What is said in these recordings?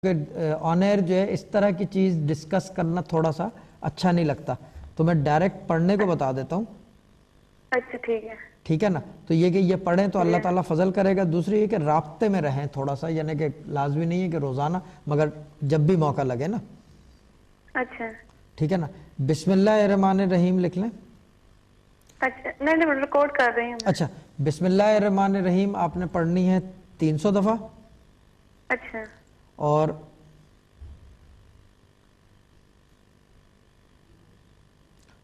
کہ آن ایئر جو ہے اس طرح کی چیز ڈسکس کرنا تھوڑا سا اچھا نہیں لگتا، تو میں ڈائریکٹ پڑھنے کو بتا دیتا ہوں. اچھا ٹھیک ہے. ٹھیک ہے نا، تو یہ کہ یہ پڑھیں تو اللہ تعالیٰ فضل کرے گا. دوسری یہ کہ رابطے میں رہیں تھوڑا سا، یعنی کہ لازمی نہیں ہے کہ روزانہ، مگر جب بھی موقع لگے نا. اچھا ٹھیک ہے نا. بسم اللہ الرحمن الرحیم لکھ لیں. اچھا نہیں ریکارڈ کر رہی ہوں. اچھا بسم اللہ الرحمن الرحیم آپ نے پڑھنی ہے 300 دفعہ. اچھا اور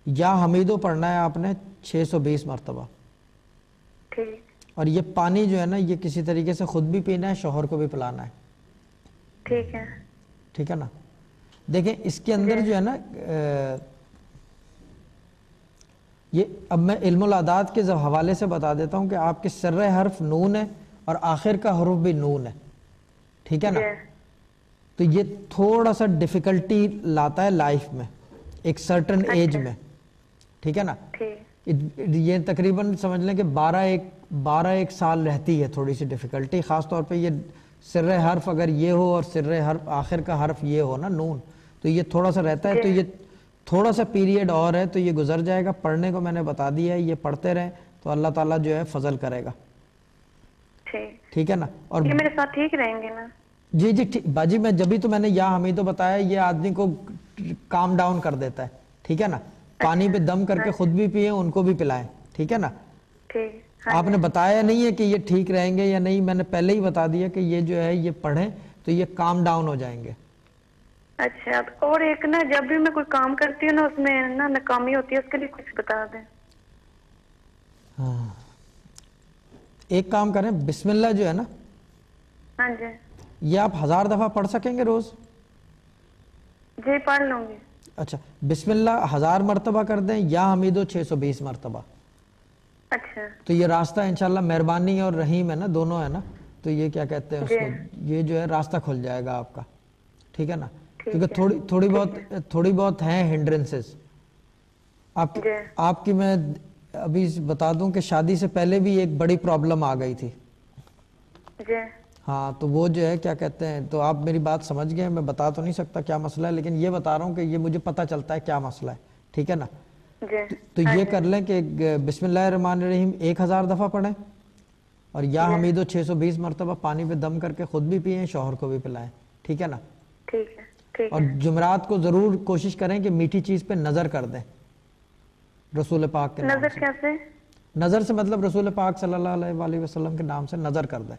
یا حمیدو پڑھنا ہے آپ نے 620 مرتبہ. ٹھیک. اور یہ پانی جو ہے نا یہ کسی طریقے سے خود بھی پینا ہے، شوہر کو بھی پلانا ہے. ٹھیک ہے. ٹھیک ہے نا. دیکھیں اس کے اندر جو ہے نا یہ اب میں علم العداد کے حوالے سے بتا دیتا ہوں کہ آپ کے سر حرف نون ہے اور آخر کا حرف بھی نون ہے. ٹھیک ہے نا. تو یہ تھوڑا سا ڈیفیکلٹی لاتا ہے لائف میں ایک سرٹن ایج میں. ٹھیک ہے نا. یہ تقریباً سمجھ لیں کہ 12 سال رہتی ہے تھوڑی سی ڈیفیکلٹی، خاص طور پہ یہ سر حرف اگر یہ ہو اور سر حرف آخر کا حرف یہ ہو نا نون، تو یہ تھوڑا سا رہتا ہے. تو یہ تھوڑا سا پیریڈ اور ہے، تو یہ گزر جائے گا. پڑھنے کو میں نے بتا دیا ہے، یہ پڑھتے رہیں تو اللہ تعالیٰ جو ہے فضل کرے گا. ٹھیک ہے نا. اور یہ میرے ساتھ ٹھیک رہیں گے نا؟ جی جی باجی، میں جبھی تو میں نے یا حمیدو بتایا، یہ آدمی کو کام ڈاؤن کر دیتا ہے. ٹھیک ہے نا. پانی پہ دم کر کے خود بھی پیئیں، ان کو بھی پلائیں. ٹھیک ہے نا. آپ نے بتایا نہیں ہے کہ یہ ٹھیک رہیں گے یا نہیں، میں نے پہلے ہی بتا دیا کہ یہ جو ہے یہ پڑھیں تو یہ کام ڈاؤن ہو جائیں گے. اچھا. اور ایک نا جب بھی میں کوئی کام کرتی ہوں نا اس میں نا ناکامی ہوتی ہے، اس کے لیے کچھ بتا دیں. ہاں ایک کام کریں، بسم اللہ جو ہے نا، ہاں جی یہ آپ 1000 دفعہ پڑھ سکیں گے روز؟ جی پڑھ لوں گی. اچھا بسم اللہ 1000 مرتبہ کر دیں، یا حمیدو 620 مرتبہ. اچھا. تو یہ راستہ انشاءاللہ مہربانی اور رحیم ہے نا، دونوں ہے نا، تو یہ کیا کہتے ہیں اس کو، یہ جو ہے راستہ کھل جائے گا آپ کا. ٹھیک ہے نا. کیونکہ تھوڑی بہت ہیں ہنڈرنسز آپ کی. میں ابھی بتا دوں کہ شادی سے پہلے بھی ایک بڑی پرابلم آ گئی تھی. ہاں تو وہ جو ہے کیا کہتے ہیں، تو آپ میری بات سمجھ گئے. میں بتا تو نہیں سکتا کیا مسئلہ ہے، لیکن یہ بتا رہا ہوں کہ یہ مجھے پتہ چلتا ہے کیا مسئلہ ہے. ٹھیک ہے نا. تو یہ کر لیں کہ بسم اللہ الرحمن الرحیم 1000 دفعہ پڑھیں، اور یا حمیدو 620 مرتبہ پانی پہ دم کر کے خود بھی پئیں، شوہر کو بھی پلائیں. ٹھیک ہے نا. اور جمعرات کو ضرور کوشش کریں کہ میٹھی چیز پہ نظر کر دیں رسول پاک کے نام سے. نظر کیسے؟ نظر سے مطلب رسول پاک صلی اللہ علیہ وآلہ وسلم کے نام سے نظر کر دیں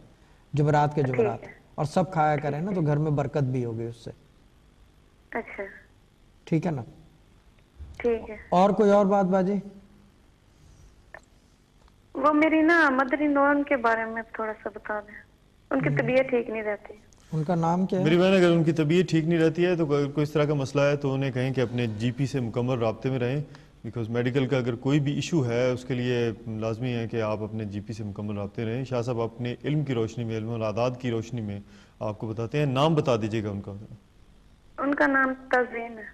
جمعرات کے جمعرات. اور سب کھایا کریں نا، تو گھر میں برکت بھی ہوگی اس سے. اچھا ٹھیک ہے نا. ٹھیک ہے. اور کوئی اور بات باجی؟ وہ میری نا مدر ان لا کے بارے میں تھوڑا سا بتا دیں. ان کی طبیعت ٹھیک نہیں رہتی. ان کا نام کیا ہے؟ میری بہن اگر ان کی طبیعت ٹھیک نہیں رہتی ہے تو کوئی اس طرح کا مسئلہ ہے تو انہیں کہیں کہ اپنے جی پی سے مکمل رابطے میں رہیں، بیکاز میڈیکل کا اگر کوئی بھی ایشو ہے اس کے لیے لازمی ہے کہ آپ اپنے جی پی سے مکمل رابطے رہیں. شاہ صاحب اپنے علم کی روشنی میں، علم العداد کی روشنی میں آپ کو بتاتے ہیں. نام بتا دیجیے گا ان کا. ان کا نام تعظیم ہے.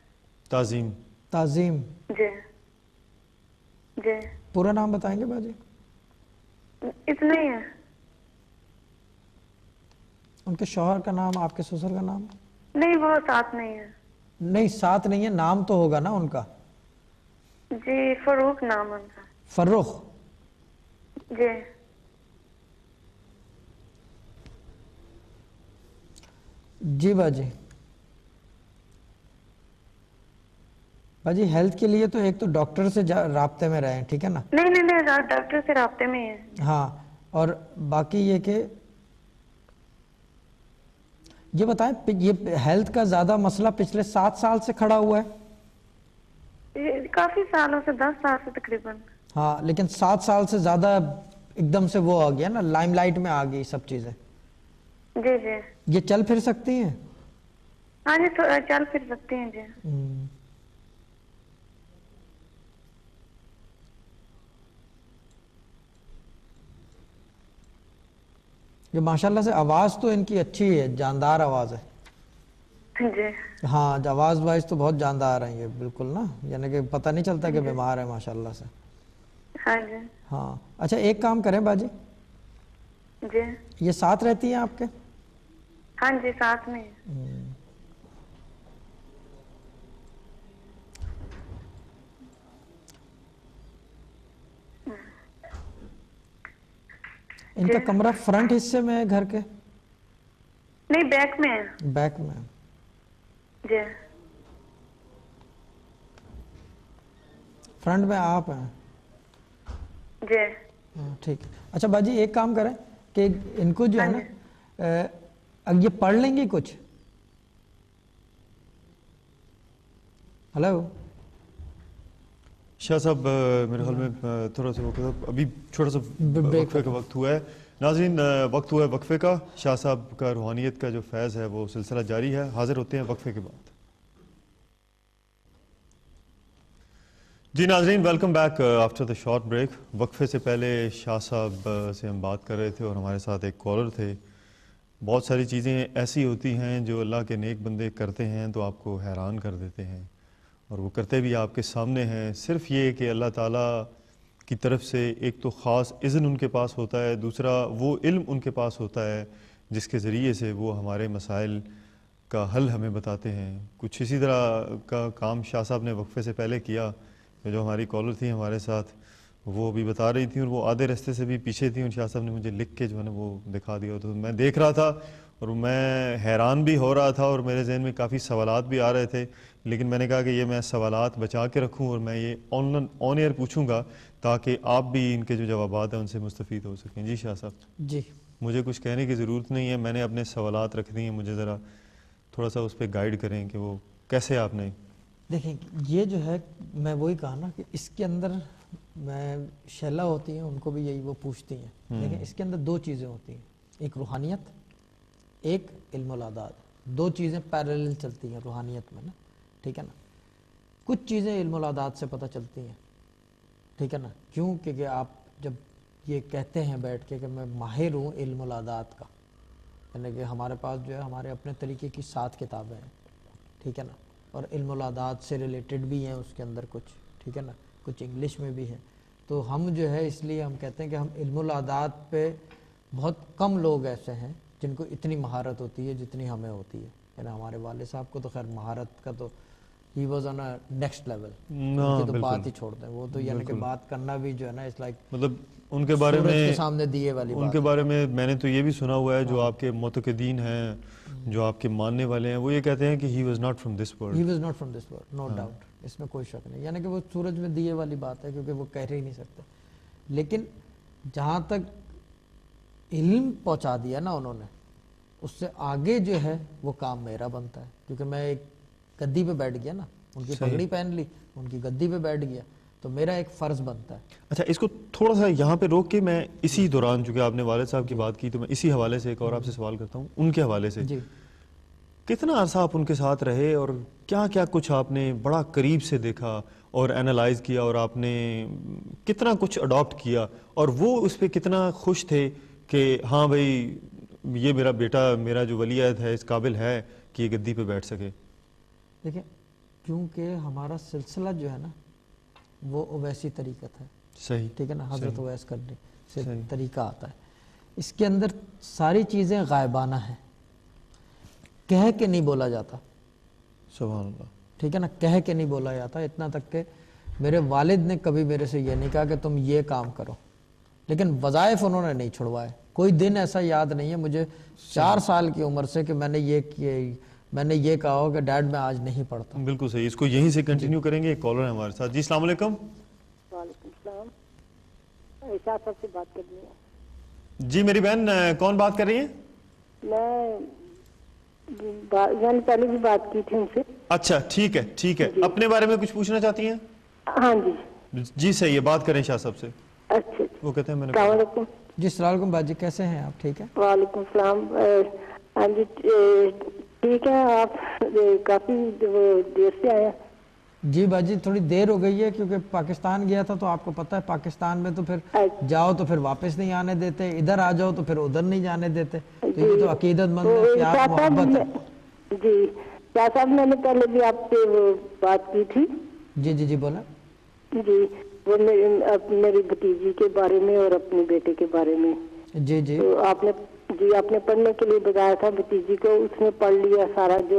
تعظیم. جی جی. پورا نام بتائیں گے باجی؟ اتنا ہی ہے. ان کے شوہر کا نام، آپ کے سسر کا نام؟ نہیں وہ ساتھ نہیں ہے. نہیں ساتھ نہیں ہے، نام تو ہوگا نا ان کا. جی فروخ نام ان کا. فرخ. جی. جی باجی. باجی ہیلتھ کے لیے تو ایک تو ڈاکٹر سے رابطے میں رہیں. ٹھیک ہے نا. نہیں ڈاکٹر سے رابطے میں ہے. ہاں. اور باقی یہ کہ یہ بتائیں، یہ ہیلتھ کا زیادہ مسئلہ پچھلے 7 سال سے کھڑا ہوا ہے؟ کافی سالوں سے، 10 سال سے تقریباً. ہاں لیکن 7 سال سے زیادہ ایک دم سے وہ آ گیا نا، لائم لائٹ میں آ گئی سب چیزیں. جی جی. یہ چل پھر سکتی ہیں؟ ہاں جی چل پھر سکتی ہیں. جی. یہ ماشاءاللہ سے آواز تو ان کی اچھی ہے، جاندار آواز ہے. جی. ہاں آواز وائز تو بہت جاندار ہیں یہ بالکل نا، یعنی کہ پتہ نہیں چلتا کہ بیمار ہے ماشاءاللہ سے. ہاں جی. ہاں. اچھا ایک کام کریں باجی. جی. یہ ساتھ رہتی ہیں آپ کے؟ हाँ जी साथ में है। इनका कमरा फ्रंट हिस्से में है घर के? नहीं बैक में है। बैक में है। जी फ्रंट में आप हैं? जी ठीक है। अच्छा बाजी एक काम करें कि इनको जो है ना अब ये पढ़ लेंगे कुछ? हेलो शाह साहब, मेरे ख्याल में थोड़ा सा अभी छोटा सा वक्फे का वक्त हुआ है। नाज़रीन, वक्त हुआ है वक्फे का। शाह साहब का रूहानियत का जो फैज़ है वो सिलसिला जारी है। हाजिर होते हैं वक्फे के बाद। जी नाज़रीन, welcome back after the short break. वक्फे से पहले शाह साहब से हम बात कर रहे थे और हमारे साथ एक कॉलर थे। बहुत सारी चीज़ें ऐसी होती हैं जो अल्लाह के नेक बंदे करते हैं तो आपको हैरान कर देते हैं, और वो करते भी आपके सामने हैं। सिर्फ ये कि अल्लाह ताला की तरफ से एक तो ख़ास इज़्न उनके पास होता है, दूसरा वो इल्म उनके पास होता है जिसके ज़रिए से वो हमारे मसाइल का हल हमें बताते हैं। कुछ इसी तरह का काम शाह साहब ने वक्फे से पहले किया। जो हमारी कॉलर थी हमारे साथ, वो भी बता रही थी और वो आधे रास्ते से भी पीछे थी, और शाह साहब ने मुझे लिख के जो है ना वो दिखा दिया। तो मैं देख रहा था और मैं हैरान भी हो रहा था और मेरे जहन में काफ़ी सवालात भी आ रहे थे, लेकिन मैंने कहा कि ये मैं सवालात बचा के रखूं और मैं ये ऑन एयर पूछूंगा ताकि आप भी इनके जो जवाबात हैं उनसे मुस्तफ़ीद हो सकें। जी शाह साहब जी, मुझे कुछ कहने की ज़रूरत नहीं है, मैंने अपने सवालात रख दिए, मुझे ज़रा थोड़ा सा उस पर गाइड करें कि वो कैसे आपने। देखिए ये जो है मैं वही कहा ना कि इसके अंदर मैं शैला होती हैं उनको भी यही वो पूछती हैं, लेकिन इसके अंदर दो चीज़ें होती हैं, एक रूहानियत, एक इल्मुल आदात। दो चीज़ें पैरेलल चलती हैं रूहानियत में ना, ठीक है ना। कुछ चीज़ें इल्मुल आदात से पता चलती हैं, ठीक है ना। क्यों? क्योंकि आप जब ये कहते हैं बैठ के कि मैं माहिर हूँ इल्मुल आदात का, यानी कि हमारे पास जो है हमारे अपने तरीके की 7 किताबें हैं, ठीक है ना, और इल्मुल आदात से रिलेटेड भी हैं उसके अंदर कुछ, ठीक है ना, कुछ इंग्लिश में भी हैं। तो हम जो है इसलिए हम कहते हैं कि हम इल्मुल आदात पे बहुत कम लोग ऐसे हैं जिनको इतनी महारत होती है जितनी हमें होती है। यानी हमारे वाले साहब को तो खैर महारत का तो he was on a next level, उनकी तो बात ही छोड़ दें, वो तो यानी कि बात करना भी जो है ना इट्स लाइक मतलब उनके बारे में के सामने दिए वाली उनके बात बारे में मैंने तो ये भी सुना हुआ है, जो आपके मुतक़िदीन हैं, जो आपके मानने वाले हैं, वो ये कहते हैं कि he was not from this world. He was not from this world, no doubt, इसमें कोई शक नहीं। यानी कि वो सूरज में दिए वाली बात है, क्योंकि वो कह ही नहीं सकते। लेकिन जहाँ तक इल्म पहुँचा दिया ना उन्होंने, उससे आगे जो है वो काम मेरा बनता है, क्योंकि मैं एक गद्दी पे बैठ गया ना, उनकी पगड़ी पहन ली, उनकी गद्दी पे बैठ गया, तो मेरा एक फ़र्ज़ बनता है। अच्छा, इसको थोड़ा सा यहाँ पे रोक के मैं इसी दौरान, चूँकि आपने वालिद साहब की बात की, तो मैं इसी हवाले से एक और आपसे सवाल करता हूँ, उनके हवाले से। जी, कितना अरसा आप उनके साथ रहे और क्या क्या कुछ आपने बड़ा करीब से देखा और एनालाइज किया, और आपने कितना कुछ अडॉप्ट किया, और वो उस पर कितना खुश थे कि हाँ भाई ये मेरा बेटा, मेरा जो वलीअहद है इस काबिल है कि ये गद्दी पे बैठ सके। देखिए क्योंकि हमारा सिलसिला जो है ना वो ओवैसी तरीक़त है, सही, ठीक है ना, हज़रत ओवैस करने से सही। तरीका आता है। इसके अंदर सारी चीज़ें गायबाना हैं, कह के नहीं बोला जाता, सुभान अल्लाह, ठीक है ना, कह के नहीं बोला जाता। इतना तक कि मेरे वालिद ने कभी मेरे से ये नहीं कहा कि तुम ये काम करो, लेकिन वज़ाइफ उन्होंने नहीं छुड़वाए। कोई दिन ऐसा याद नहीं है मुझे 4 साल की उम्र से कि मैंने ये कहा हो कि डैड मैं आज नहीं पढ़ता। बिल्कुल सही। इसको यहीं से कंटिन्यू करेंगे। एक कॉलर है हमारे साथ। जी अस्सलाम वालेकुम। वालेकुम सलाम, शाह साहब से बात करनी है। जी मेरी बहन, कौन बात कर रही है? मैंने पहले भी बात की थी उनसे। अच्छा ठीक है, ठीक है। अपने बारे में कुछ पूछना चाहती हैं? हाँ जी जी सही है, बात करें शाह साहब से। अच्छा, वो कहते हैं मैंने। अस्सलाम वालेकुम। जी अस्सलाम वालेकुम बाजी, कैसे हैं आप? ठीक है। वालेकुम सलाम। हाँ जी ठीक है। आप काफी देर से आए हैं? जी बाजी थोड़ी देर हो गई है, क्योंकि पाकिस्तान गया था, तो आपको पता है पाकिस्तान में तो फिर जाओ तो फिर वापस नहीं आने देते, इधर आ जाओ तो फिर उधर नहीं जाने देते। तो ये तो अकीदतमंद है, प्यार मोहब्बत है। जी शाह साहब, मैंने पहले भी आपसे वो बात की थी। जी जी जी बोला। जी वो मेरी भतीजी के बारे में और अपने बेटे के बारे में। जी जी। तो आपने جی آپ نے پڑھنے کے لیے بتایا تھا بھتیجی کو, اس نے پڑھ لیا سارا جو